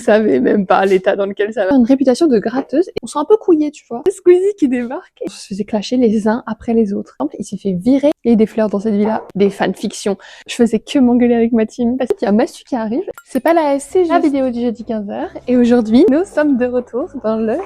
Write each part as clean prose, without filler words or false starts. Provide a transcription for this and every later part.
Vous savez même pas l'état dans lequel ça va. Une réputation de gratteuse et on sent un peu couillé, tu vois. Squeezie qui débarque. On se faisait clasher les uns après les autres. Par exemple, il s'est fait virer. Il y a des fleurs dans cette vie-là, des fanfictions. Je faisais que m'engueuler avec ma team parce qu'il y a Massu qui arrive. C'est pas la SC, la vidéo du jeudi 15h. Et aujourd'hui, nous sommes de retour dans le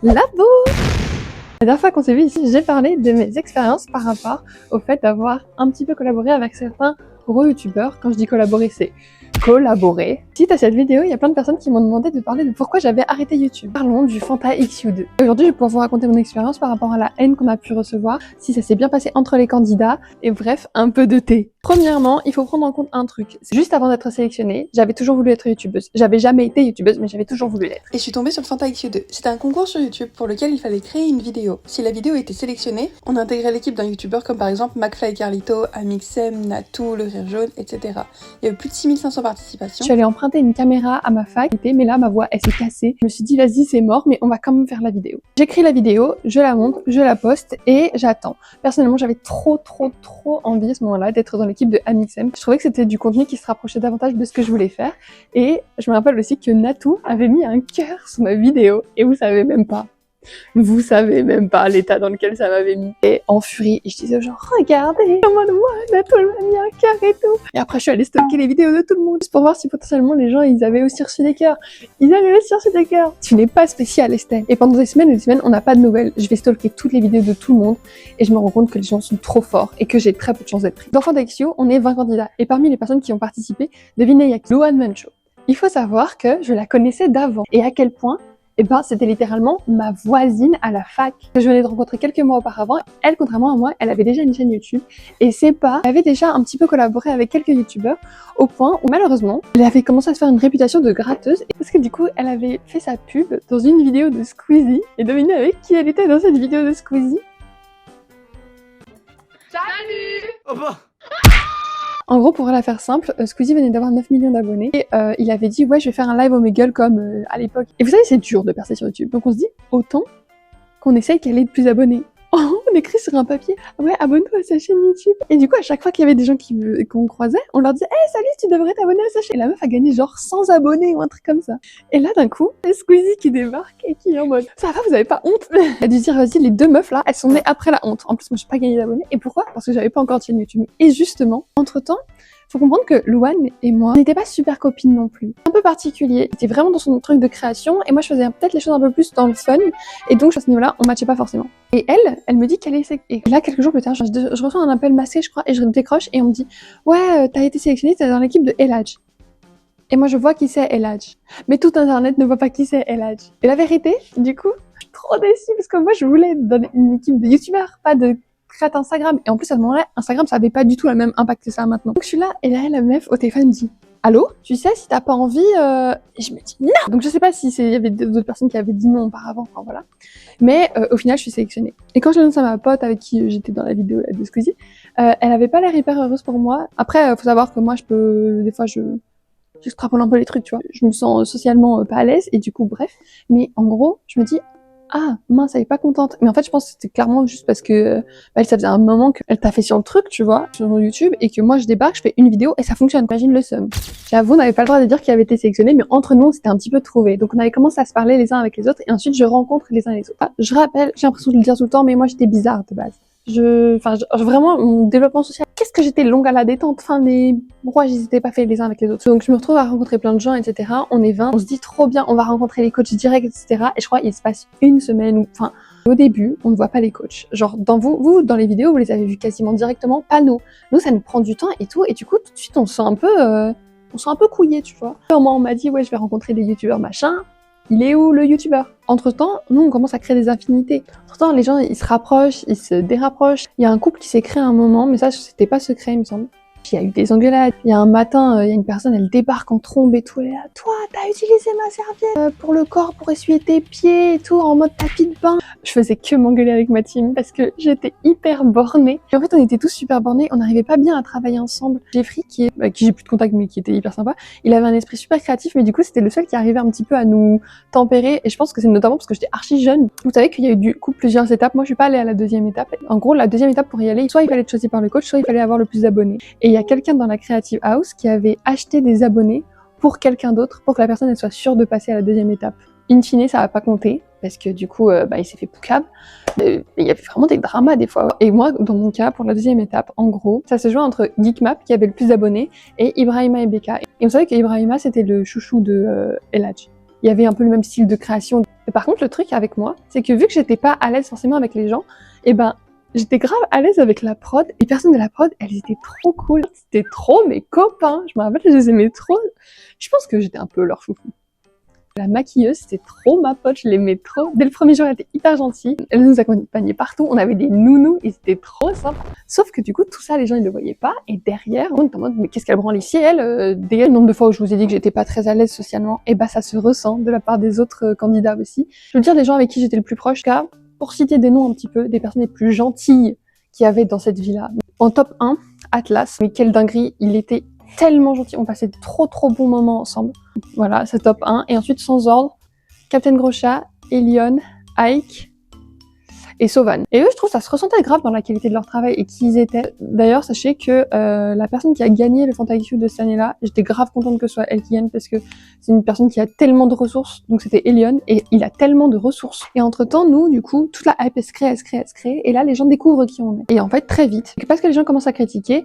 labo. La dernière fois qu'on s'est vu ici, j'ai parlé de mes expériences par rapport au fait d'avoir un petit peu collaboré avec certains gros youtubeurs. Quand je dis collaborer, c'est collaborer. Suite à cette vidéo, il y a plein de personnes qui m'ont demandé de parler de pourquoi j'avais arrêté YouTube. Parlons du Fanta XU2. Aujourd'hui, je vais pouvoir vous raconter mon expérience par rapport à la haine qu'on a pu recevoir, si ça s'est bien passé entre les candidats, et bref, un peu de thé. Premièrement, il faut prendre en compte un truc. Juste avant d'être sélectionnée, j'avais toujours voulu être youtubeuse. J'avais jamais été youtubeuse, mais j'avais toujours voulu l'être. Et je suis tombée sur le Fanta XU2. C'était un concours sur YouTube pour lequel il fallait créer une vidéo. Si la vidéo était sélectionnée, on intégrait l'équipe d'un youtubeur comme par exemple McFly Carlito, Amixem, Natou, Le Rire Jaune, etc. Il y a eu plus de 6500 participations. Je suis allée emprunter une caméra à ma fac, mais là ma voix elle s'est cassée. Je me suis dit vas-y c'est mort, mais on va quand même faire la vidéo. J'écris la vidéo, je la monte, je la poste et j'attends. Personnellement j'avais trop envie à ce moment-là d'être dans l'équipe de Amixem. Je trouvais que c'était du contenu qui se rapprochait davantage de ce que je voulais faire. Et je me rappelle aussi que Natou avait mis un cœur sous ma vidéo et vous savez même pas l'état dans lequel ça m'avait mis. Et en furie, je disais genre regardez, en mode ouais, Natou elle m'a mis un cœur et tout. Et après je suis allée stocker les vidéos de tout le monde juste pour voir si potentiellement les gens ils avaient aussi reçu des cœurs. Ils avaient aussi reçu des cœurs. Tu n'es pas spécial Estelle. Et pendant des semaines et des semaines, on n'a pas de nouvelles. Je vais stalker toutes les vidéos de tout le monde et je me rends compte que les gens sont trop forts et que j'ai très peu de chance d'être pris. Dans Fanta XU, on est 20 candidats et parmi les personnes qui ont participé, devinez il y a qui? Luan Mancho. Il faut savoir que je la connaissais d'avant et à quel point c'était littéralement ma voisine à la fac que je venais de rencontrer quelques mois auparavant. Elle, contrairement à moi, elle avait déjà une chaîne YouTube et c'est pas, elle avait déjà un petit peu collaboré avec quelques youtubeurs au point où malheureusement, elle avait commencé à se faire une réputation de gratteuse parce que du coup, elle avait fait sa pub dans une vidéo de Squeezie et devinez avec qui elle était dans cette vidéo de Squeezie? Salut! Oh bah. En gros, pour la faire simple, Squeezie venait d'avoir 9 millions d'abonnés et il avait dit ouais je vais faire un live au Meagle comme à l'époque. Et vous savez c'est dur de percer sur YouTube, donc on se dit autant qu'on essaye qu'elle ait de plus d'abonnés. On écrit sur un papier ouais abonne-toi à sa chaîne YouTube. Et du coup à chaque fois qu'il y avait des gens qu'on croisait, on leur disait hey salut tu devrais t'abonner à sa chaîne. Et la meuf a gagné genre 100 abonnés ou un truc comme ça. Et là d'un coup, c'est Squeezie qui débarque et qui est en mode ça va vous avez pas honte? Elle a dû dire vas-y les deux meufs là elles sont nées après la honte. En plus moi j'ai pas gagné d'abonnés. Et pourquoi? Parce que j'avais pas encore de chaîne YouTube. Et justement, entre temps, faut comprendre que Luan et moi, on n'était pas super copines non plus. Un peu particulier. Il était vraiment dans son truc de création et moi je faisais peut-être les choses un peu plus dans le fun et donc à ce niveau-là, on matchait pas forcément. Et elle me dit qu'elle est et là quelques jours plus tard, je reçois un appel masqué je crois et je décroche et on me dit ouais t'as été sélectionnée, t'es dans l'équipe de Eladj. Et moi je vois qui c'est Eladj. Mais tout internet ne voit pas qui c'est Eladj. Et la vérité, du coup, je suis trop déçue parce que moi je voulais être dans une équipe de youtubeurs, pas de créate Instagram. Et en plus, à ce moment-là, Instagram, ça avait pas du tout le même impact que ça maintenant. Donc je suis là, et là, la meuf au téléphone me dit allô, tu sais, si t'as pas envie, et je me dis non. Donc je sais pas si il y avait d'autres personnes qui avaient dit non auparavant, enfin voilà. Mais au final, je suis sélectionnée. Et quand je l'annonce à ma pote avec qui j'étais dans la vidéo là, de Squeezie, elle avait pas l'air hyper heureuse pour moi. Après, faut savoir que moi, des fois, j'extrapole un peu les trucs, tu vois. Je me sens socialement pas à l'aise, et du coup, bref. Mais en gros, je me dis ah mince elle est pas contente, mais en fait je pense que c'était clairement juste parce que ça faisait un moment qu'elle t'a fait sur le truc tu vois sur YouTube et que moi je débarque, je fais une vidéo et ça fonctionne. Imagine le seum. J'avoue on n'avait pas le droit de dire qu'il avait été sélectionné, mais entre nous c'était un petit peu trouvé, donc on avait commencé à se parler les uns avec les autres et ensuite je rencontre les uns les autres. Je rappelle, j'ai l'impression de le dire tout le temps, mais moi j'étais bizarre de base. Vraiment mon développement social, qu'est-ce que j'étais longue à la détente, enfin les rouages ils étaient pas faits les uns avec les autres. Donc je me retrouve à rencontrer plein de gens etc, on est 20, on se dit trop bien, on va rencontrer les coachs directs etc, et je crois il se passe une semaine ou enfin au début on ne voit pas les coachs, genre dans vous dans les vidéos vous les avez vus quasiment directement, pas nous ça nous prend du temps et tout, et du coup tout de suite on se sent un peu couillé tu vois. Moi on m'a dit ouais je vais rencontrer des youtubeurs machin. Il est où le youtubeur? Entre temps, nous on commence à créer des affinités. Entre temps, les gens ils se rapprochent, ils se dérapprochent. Il y a un couple qui s'est créé à un moment, mais ça c'était pas secret il me semble. Il y a eu des engueulades. Il y a un matin, il y a une personne, elle débarque en trombe et tout. Elle est là, toi, t'as utilisé ma serviette pour le corps, pour essuyer tes pieds et tout, en mode tapis de bain. Je faisais que m'engueuler avec ma team parce que j'étais hyper bornée. Et en fait, on était tous super bornés, on n'arrivait pas bien à travailler ensemble. Jeffrey, qui j'ai plus de contact, mais qui était hyper sympa, il avait un esprit super créatif, mais du coup, c'était le seul qui arrivait un petit peu à nous tempérer. Et je pense que c'est notamment parce que j'étais archi jeune. Vous savez qu'il y a eu du coup plusieurs étapes. Moi, je suis pas allée à la deuxième étape. En gros, la deuxième étape pour y aller, soit il fallait être choisi par le coach, soit il fallait avoir le plus d'abonnés. Et il y a quelqu'un dans la Creative House qui avait acheté des abonnés pour quelqu'un d'autre, pour que la personne elle soit sûre de passer à la deuxième étape. In fine, ça va pas compter, parce que du coup, il s'est fait poucab. Il y avait vraiment des dramas des fois. Et moi, dans mon cas, pour la deuxième étape, en gros, ça se jouait entre Geekmap, qui avait le plus d'abonnés, et Ibrahima et Becca. Et on savait que Ibrahima, c'était le chouchou de El Hadj. Il y avait un peu le même style de création. Et par contre, le truc avec moi, c'est que vu que j'étais pas à l'aise forcément avec les gens, et ben, j'étais grave à l'aise avec la prod. Les personnes de la prod, elles étaient trop cool. C'était trop mes copains. Je me rappelle, je les aimais trop. Je pense que j'étais un peu leur chouchou. La maquilleuse, c'était trop ma pote, je l'aimais trop. Dès le premier jour, elle était hyper gentille. Elle nous accompagnait partout. On avait des nounous et c'était trop sympa. Sauf que du coup, tout ça, les gens, ils le voyaient pas. Et derrière, on était en mode, mais qu'est-ce qu'elle branle ici, elle Dès le nombre de fois où je vous ai dit que j'étais pas très à l'aise socialement, et bah, ça se ressent de la part des autres candidats aussi. Je veux dire, les gens avec qui j'étais le plus proche, car, pour citer des noms un petit peu, des personnes les plus gentilles qu'il y avait dans cette vie-là. En top 1, Atlas. Mais quelle dinguerie, il était tellement gentil, on passait de trop bons moments ensemble. Voilà, c'est top 1. Et ensuite, sans ordre, Captain Groscha, Elion, Ike et Sauvan. Et eux, je trouve ça se ressentait grave dans la qualité de leur travail et qui ils étaient. D'ailleurs, sachez que la personne qui a gagné le FantaIQ de cette année-là, j'étais grave contente que ce soit elle qui gagne parce que c'est une personne qui a tellement de ressources. Donc c'était Elion et il a tellement de ressources. Et entre-temps, nous, du coup, toute la hype, elle se crée. Et là, les gens découvrent qui on est. Et en fait, très vite, parce que les gens commencent à critiquer,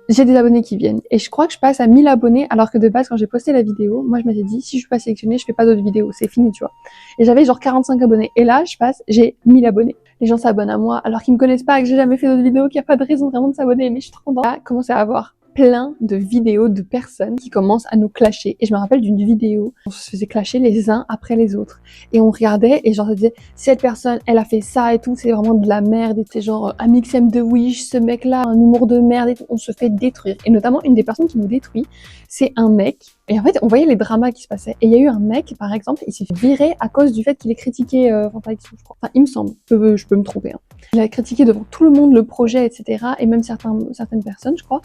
j'ai des abonnés qui viennent. Et je crois que je passe à 1000 abonnés, alors que de base, quand j'ai posté la vidéo, moi, je m'étais dit, si je suis pas sélectionnée, je fais pas d'autres vidéos. C'est fini, tu vois. Et j'avais genre 45 abonnés. Et là, j'ai 1000 abonnés. Les gens s'abonnent à moi, alors qu'ils me connaissent pas, que j'ai jamais fait d'autres vidéos, qu'il n'y a pas de raison vraiment de s'abonner. Mais je suis trop contente. Là, commence à avoir plein de vidéos de personnes qui commencent à nous clasher. Et je me rappelle d'une vidéo, on se faisait clasher les uns après les autres. Et on regardait, et genre, ça disait, cette personne, elle a fait ça et tout, c'est vraiment de la merde. Et c'est genre, un mixem de Wish, ce mec-là, un humour de merde et tout. On se fait détruire. Et notamment, une des personnes qui nous détruit, c'est un mec. Et en fait, on voyait les dramas qui se passaient. Et il y a eu un mec, par exemple, il s'est fait virer à cause du fait qu'il ait critiqué FantaIQ, je crois. Enfin, il me semble. Je peux me tromper. Hein. Il a critiqué devant tout le monde le projet, etc. Et même certaines personnes, je crois.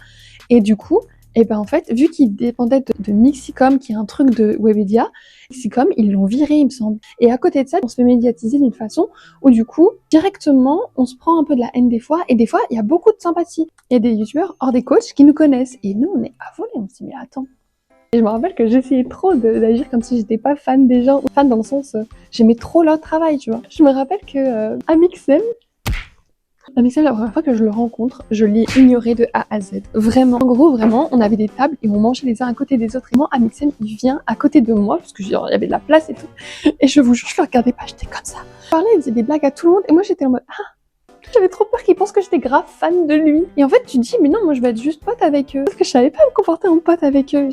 Et du coup, et ben en fait, vu qu'il dépendait de Mixicom, qui est un truc de Webedia, Mixicom, ils l'ont viré, il me semble. Et à côté de ça, on se fait médiatiser d'une façon où du coup, directement, on se prend un peu de la haine des fois, et des fois, il y a beaucoup de sympathie. Il y a des youtubeurs hors des coachs qui nous connaissent. Et nous, on est affolés, on se dit, mais attends. Et je me rappelle que j'essayais trop d'agir comme si j'étais pas fan des gens, fan dans le sens, j'aimais trop leur travail, tu vois. Je me rappelle que Amixem, la première fois que je le rencontre, je l'ai ignoré de A à Z. Vraiment. En gros, vraiment, on avait des tables et on mangeait les uns à côté des autres. Et moi, Amixem, il vient à côté de moi, parce que genre, il y avait de la place et tout. Et je vous jure, je le regardais pas, j'étais comme ça. Il parlait, il faisait des blagues à tout le monde. Et moi, j'étais en mode, j'avais trop peur qu'il pense que j'étais grave fan de lui. Et en fait, tu te dis, mais non, moi, je vais être juste pote avec eux. Parce que je savais pas me comporter en pote avec eux.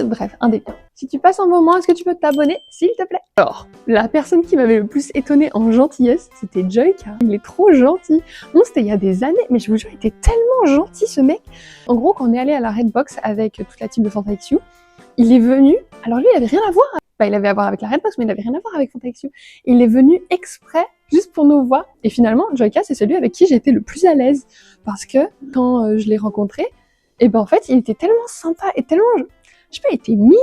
Bref, un délire. Si tu passes un moment, est-ce que tu peux t'abonner, s'il te plaît? Alors, la personne qui m'avait le plus étonnée en gentillesse, c'était Joyka. Il est trop gentil. Bon, c'était il y a des années, mais je vous jure, il était tellement gentil, ce mec. En gros, quand on est allé à la Redbox avec toute la team de FantaIQ, il est venu. Alors lui, il avait rien à voir. Il avait à voir avec la Redbox, mais il avait rien à voir avec FantaIQ. Il est venu exprès, juste pour nous voir. Et finalement, Joyka, c'est celui avec qui j'étais le plus à l'aise. Parce que, quand je l'ai rencontré, et ben en fait, il était tellement sympa et tellement... Je sais pas, il était mimi.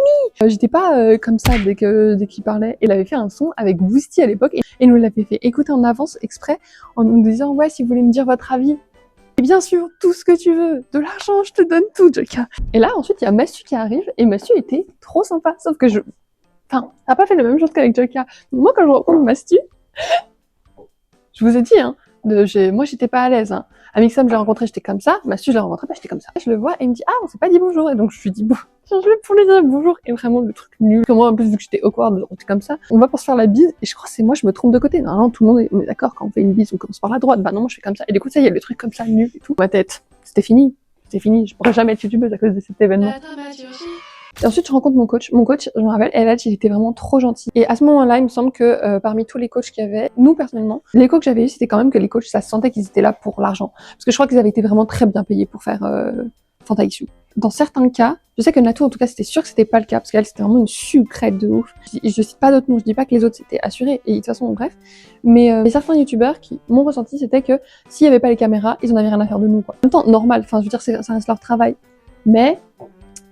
J'étais pas comme ça dès qu'il parlait. Il avait fait un son avec Boosty à l'époque et nous l'avait fait écouter en avance exprès en nous disant ouais, si vous voulez me dire votre avis. Et bien sûr, tout ce que tu veux. De l'argent, je te donne tout, Joyka. Et là, ensuite, il y a Massu qui arrive et Massu était trop sympa. Sauf que ça n'a pas fait la même chose qu'avec Joyka. Moi, quand je rencontre Massu, je vous ai dit, hein, moi, j'étais pas à l'aise. Hein. Amixem, je l'ai rencontré, j'étais comme ça. Massu, je l'ai rencontré, j'étais comme ça. Je le vois et il me dit on s'est pas dit bonjour. Et donc, je lui dis bon. Je vais pour lui dire bonjour et vraiment le truc nul. Moi en plus vu que j'étais awkward, on était comme ça. On va pour se faire la bise et je crois que c'est moi je me trompe de côté. Normalement tout le monde est d'accord quand on fait une bise on commence par la droite. Bah non moi je fais comme ça. Et du coup ça y est le truc comme ça nul et tout. Ma tête c'était fini. Je pourrais jamais être youtubeuse à cause de cet événement. Et ensuite je rencontre mon coach. Mon coach je me rappelle El Hadj il était vraiment trop gentil. Et à ce moment-là il me semble que parmi tous les coachs qu'il y avait, nous personnellement, les coachs que j'avais eu c'était quand même que les coachs ça se sentait qu'ils étaient là pour l'argent. Parce que je crois qu'ils avaient été vraiment très bien payés pour faire FantaIQ. Dans certains cas, je sais que Natou en tout cas c'était sûr que c'était pas le cas parce qu'elle c'était vraiment une sucrète de ouf. Je cite pas d'autres noms, je dis pas que les autres c'était assuré et de toute façon bref. Mais certains youtubeurs qui m'ont ressenti c'était que s'il y avait pas les caméras, ils en avaient rien à faire de nous quoi. En même temps normal, enfin je veux dire ça reste leur travail. Mais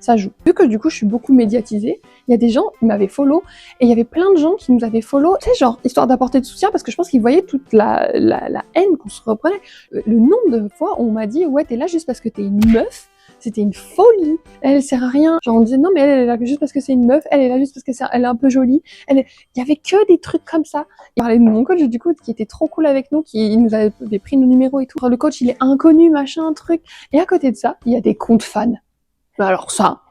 ça joue. Vu que du coup je suis beaucoup médiatisée, il y a des gens qui m'avaient follow et il y avait plein de gens qui nous avaient follow, tu sais genre histoire d'apporter de soutien parce que je pense qu'ils voyaient toute la haine qu'on se reprenait. Le nombre de fois où on m'a dit ouais t'es là juste parce que t'es une meuf, C'était une folie. Elle sert à rien. Genre on disait non mais elle est là juste parce que c'est une meuf, elle est là juste parce que elle est un peu jolie. Il y avait que des trucs comme ça. Il parlait de mon coach du coup qui était trop cool avec nous, qui nous avait pris nos numéros et tout. Le coach il est inconnu, machin, truc. Et à côté de ça, il y a des comptes fans. Mais alors ça,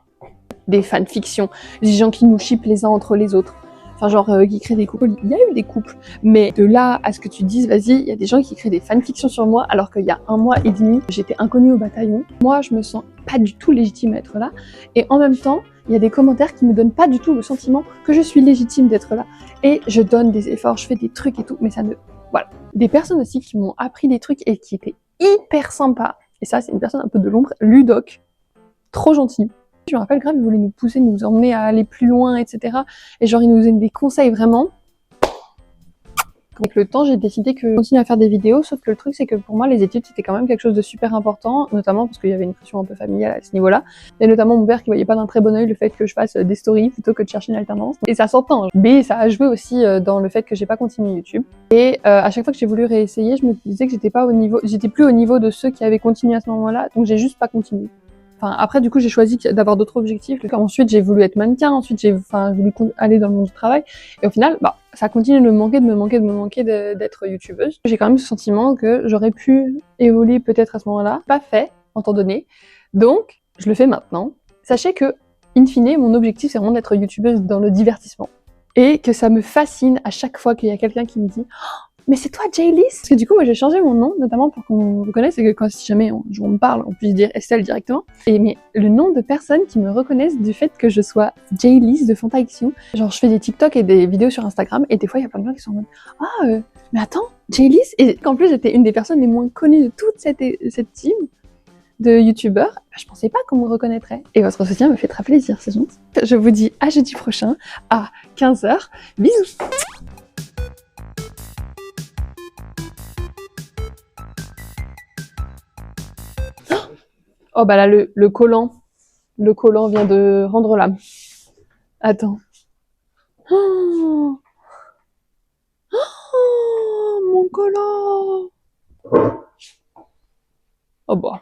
des fanfictions, des gens qui nous shippent les uns entre les autres. Enfin, genre, qui créent des couples. Il y a eu des couples. Mais de là à ce que tu dises, vas-y, il y a des gens qui créent des fanfictions sur moi, alors qu'il y a 1 mois et demi, j'étais inconnue au bataillon. Moi, je me sens pas du tout légitime à être là. Et en même temps, il y a des commentaires qui me donnent pas du tout le sentiment que je suis légitime d'être là. Et je donne des efforts, je fais des trucs et tout, mais ça ne... Voilà. Des personnes aussi qui m'ont appris des trucs et qui étaient hyper sympas. Et ça, c'est une personne un peu de l'ombre, Ludoc. Trop gentil. Je me rappelle grave, il voulait nous pousser, nous emmener à aller plus loin, etc. Et genre, il nous donnait des conseils vraiment. Avec le temps, j'ai décidé que je continue à faire des vidéos, sauf que le truc, c'est que pour moi, les études, c'était quand même quelque chose de super important, notamment parce qu'il y avait une pression un peu familiale à ce niveau-là. Et notamment mon père qui voyait pas d'un très bon œil le fait que je fasse des stories plutôt que de chercher une alternance. Et ça s'entend. Mais ça a joué aussi dans le fait que j'ai pas continué YouTube. Et à chaque fois que j'ai voulu réessayer, je me disais que j'étais plus au niveau de ceux qui avaient continué à ce moment-là, donc j'ai juste pas continué. Enfin, après, du coup, j'ai choisi d'avoir d'autres objectifs. Ensuite, j'ai voulu être mannequin. Ensuite, j'ai voulu aller dans le monde du travail. Et au final, bah, ça continue de me manquer d'être youtubeuse. J'ai quand même ce sentiment que j'aurais pu évoluer peut-être à ce moment-là. Pas fait, en temps donné. Donc, je le fais maintenant. Sachez que, in fine, mon objectif, c'est vraiment d'être youtubeuse dans le divertissement. Et que ça me fascine à chaque fois qu'il y a quelqu'un qui me dit mais c'est toi, Jaylis? Parce que du coup, moi, j'ai changé mon nom, notamment pour qu'on me reconnaisse et que quand, si jamais on me parle, on puisse dire Estelle directement. Mais le nom de personnes qui me reconnaissent du fait que je sois Jaylis de Fantaxion. Genre, je fais des TikTok et des vidéos sur Instagram et des fois, il y a plein de gens qui sont en mode mais attends, Jaylis? Et qu'en plus, j'étais une des personnes les moins connues de toute cette team de youtubeurs, je pensais pas qu'on me reconnaîtrait. Et votre soutien me fait très plaisir, c'est gentil. Je vous dis à jeudi prochain à 15h. Bisous! Oh bah là, le collant vient de rendre l'âme. Attends. Oh, oh, mon collant. Oh bah.